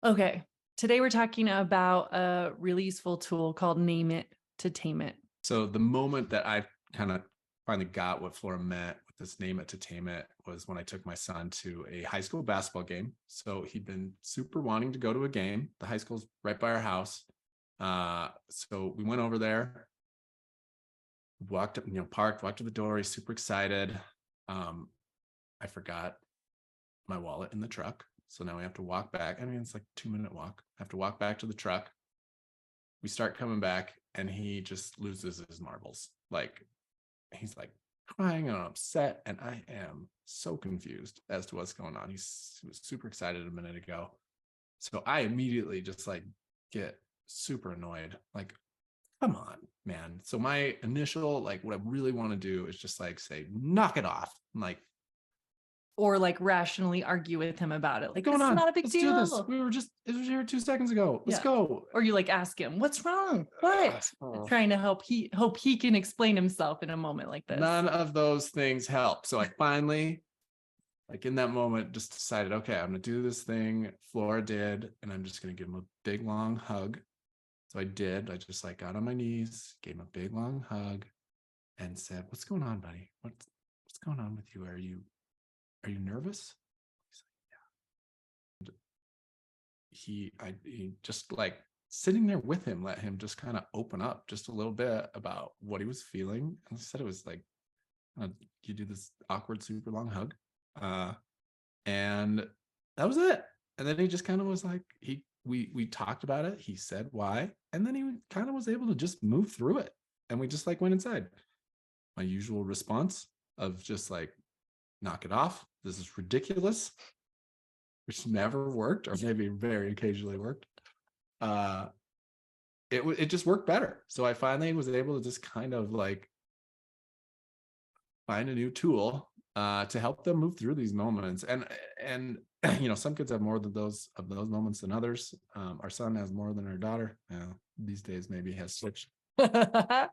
Okay. Today we're talking about a really useful tool called Name It to Tame It. So the moment that I kind of finally got what Flora meant with this Name It to Tame It was when I took my son to a high school basketball game. So he'd been super wanting to go to a game. The high school's right by our house. So we went over there, walked up, parked, walked to the door. He's super excited. I forgot my wallet in the truck. So now we have to walk back. I mean, it's like a 2-minute walk. I have to walk back to the truck. We start coming back and he just loses his marbles. Like he's like crying and upset. And I am so confused as to what's going on. He was super excited a minute ago. So I immediately just like get super annoyed. Like, come on, man. So my initial, like what I really want to do is just like say, knock it off. I'm like, Or like rationally argue with him about it. Like, what's going it's on? not a big Let's deal. do this. It was here 2 seconds ago. Let's go. Or you like ask him, what's wrong? What? Oh. Trying to hope he can explain himself in a moment like this. None of those things help. So I finally, like in that moment, just decided, okay, I'm going to do this thing Flora did, and I'm just going to give him a big, long hug. So I did. I just like got on my knees, gave him a big, long hug, and said, "What's going on, buddy? What's going on with you? Are you nervous?" He's like, "Yeah." He just like sitting there with him, let him just kind of open up just a little bit about what he was feeling. And he said it was like, you do this awkward, super long hug. And that was it. And then he just kind of was like, we talked about it. He said why. And then he kind of was able to just move through it. And we just like went inside. My usual response of just like, knock it off. This is ridiculous, which never worked, or maybe very occasionally worked. It just worked better. So I finally was able to just kind of like find a new tool to help them move through these moments. And some kids have more than those moments than others. Our son has more than our daughter. These days maybe has switched. But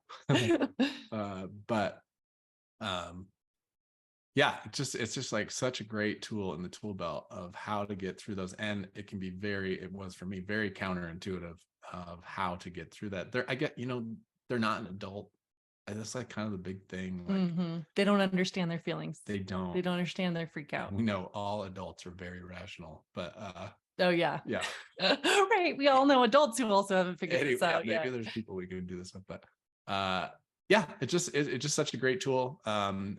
yeah, it's just like such a great tool in the tool belt of how to get through those. And it can be it was for me very counterintuitive of how to get through that. They're not an adult. That's like kind of the big thing. Like they don't understand their feelings. They don't understand their freak out. We know all adults are very rational, but oh yeah. Right. We all know adults who also haven't figured this out yet. Maybe there's people we can do this with, but yeah, it's just such a great tool.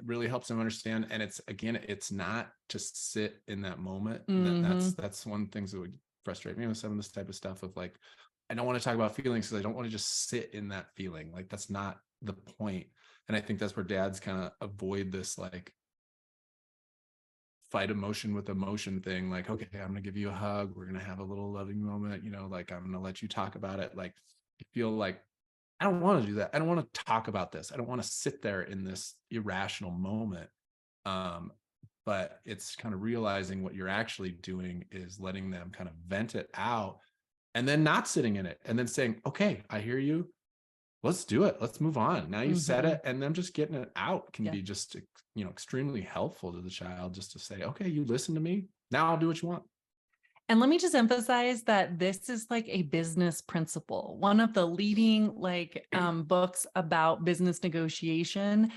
Really helps them understand. And it's not to sit in that moment. That's one of the things that would frustrate me with some of this type of stuff of like, I don't want to talk about feelings because I don't want to just sit in that feeling. Like that's not the point. And I think that's where dads kind of avoid this like fight emotion with emotion thing. Like, okay, I'm gonna give you a hug. We're gonna have a little loving moment. Like I'm gonna let you talk about it. Like you feel like I don't want to do that. I don't want to talk about this. I don't want to sit there in this irrational moment. But it's kind of realizing what you're actually doing is letting them kind of vent it out and then not sitting in it and then saying, okay, I hear you. Let's do it. Let's move on. Now you said it, and them just getting it out can be just, extremely helpful to the child just to say, okay, you listen to me. Now I'll do what you want. And let me just emphasize that this is like a business principle. One of the leading books about business negotiation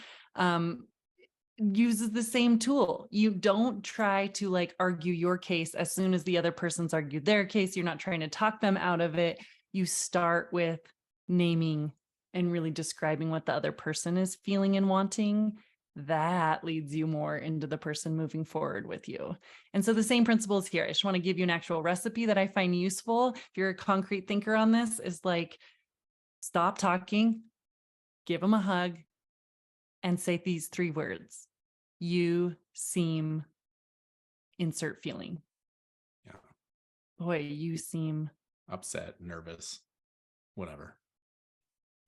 uses the same tool. You don't try to like argue your case as soon as the other person's argued their case. You're not trying to talk them out of it. You start with naming and really describing what the other person is feeling and wanting. That leads you more into the person moving forward with you. And so the same principles here. I just want to give you an actual recipe that I find useful. If you're a concrete thinker on this, is like, stop talking, give them a hug, and say these 3 words. You seem, insert feeling. Yeah. Boy, you seem upset, nervous, whatever.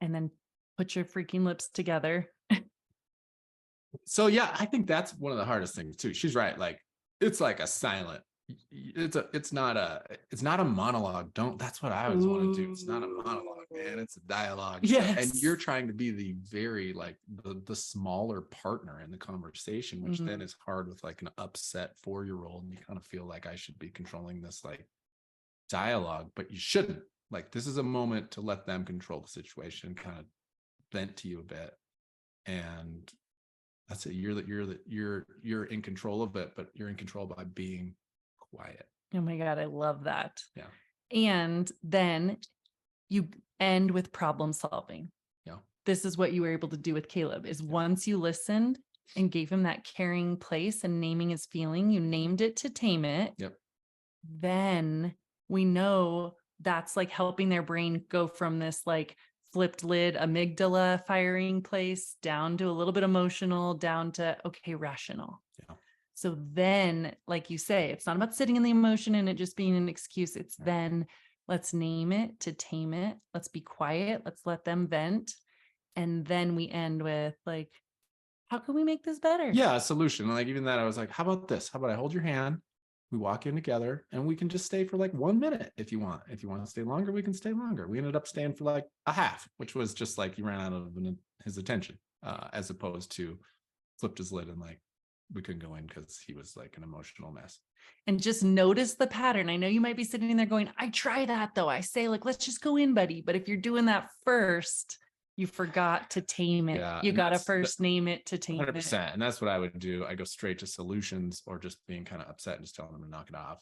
And then put your freaking lips together. So yeah, I think that's one of the hardest things too. She's right. Like it's like a silent. It's not a monologue. That's what I always want to do. It's not a monologue, man. It's a dialogue. Yes. And you're trying to be the very like the smaller partner in the conversation, which then is hard with like an upset 4-year-old. And you kind of feel like I should be controlling this like dialogue, but you shouldn't. Like, this is a moment to let them control the situation, kind of vent to you a bit. And that's it. You're in control of it, but you're in control by being quiet. Oh my God, I love that. Yeah. And then you end with problem solving. Yeah. This is what you were able to do with Caleb, is once you listened and gave him that caring place and naming his feeling, you named it to tame it. Yep. Then we know that's like helping their brain go from this like flipped lid amygdala firing place down to a little bit emotional, down to, okay, rational. Yeah. So then, like you say, it's not about sitting in the emotion and it just being an excuse. It's then let's name it to tame it. Let's be quiet. Let's let them vent. And then we end with like, how can we make this better? Yeah, a solution. Like even that, I was like, how about this? How about I hold your hand? We walk in together and we can just stay for like 1 minute if you want. If you want to stay longer, we can stay longer. We ended up staying for like a half, which was just like he ran out of his attention, as opposed to flipped his lid and like we couldn't go in because he was like an emotional mess. And just notice the pattern. I know you might be sitting there going, I try that though. I say like, let's just go in, buddy. But if you're doing that first, you forgot to tame it. Yeah, You and got to that's first name it to tame 100%. And that's what I would do. I go straight to solutions, or just being kind of upset and just telling them to knock it off.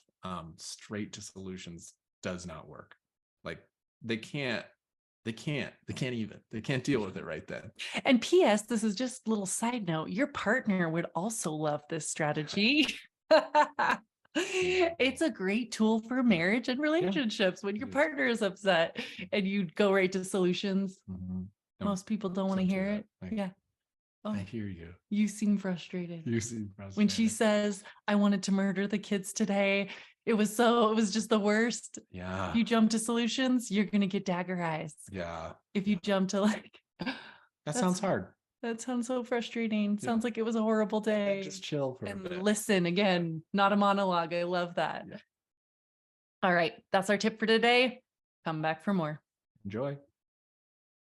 Straight to solutions does not work. Like they can't deal with it right then. And P.S., this is just a little side note. Your partner would also love this strategy. It's a great tool for marriage and relationships when your partner is upset and you go right to solutions. Mhm. Most people don't want to hear it. Yeah. Oh, I hear you. You seem frustrated. You seem frustrated. When she says, I wanted to murder the kids today, it was just the worst. Yeah. If you jump to solutions, you're going to get dagger eyes. Yeah. If you jump to like, that sounds hard. That sounds so frustrating. Sounds like it was a horrible day. Just chill for a and bit. Listen again, not a monologue. I love that. Yeah. All right. That's our tip for today. Come back for more. Enjoy.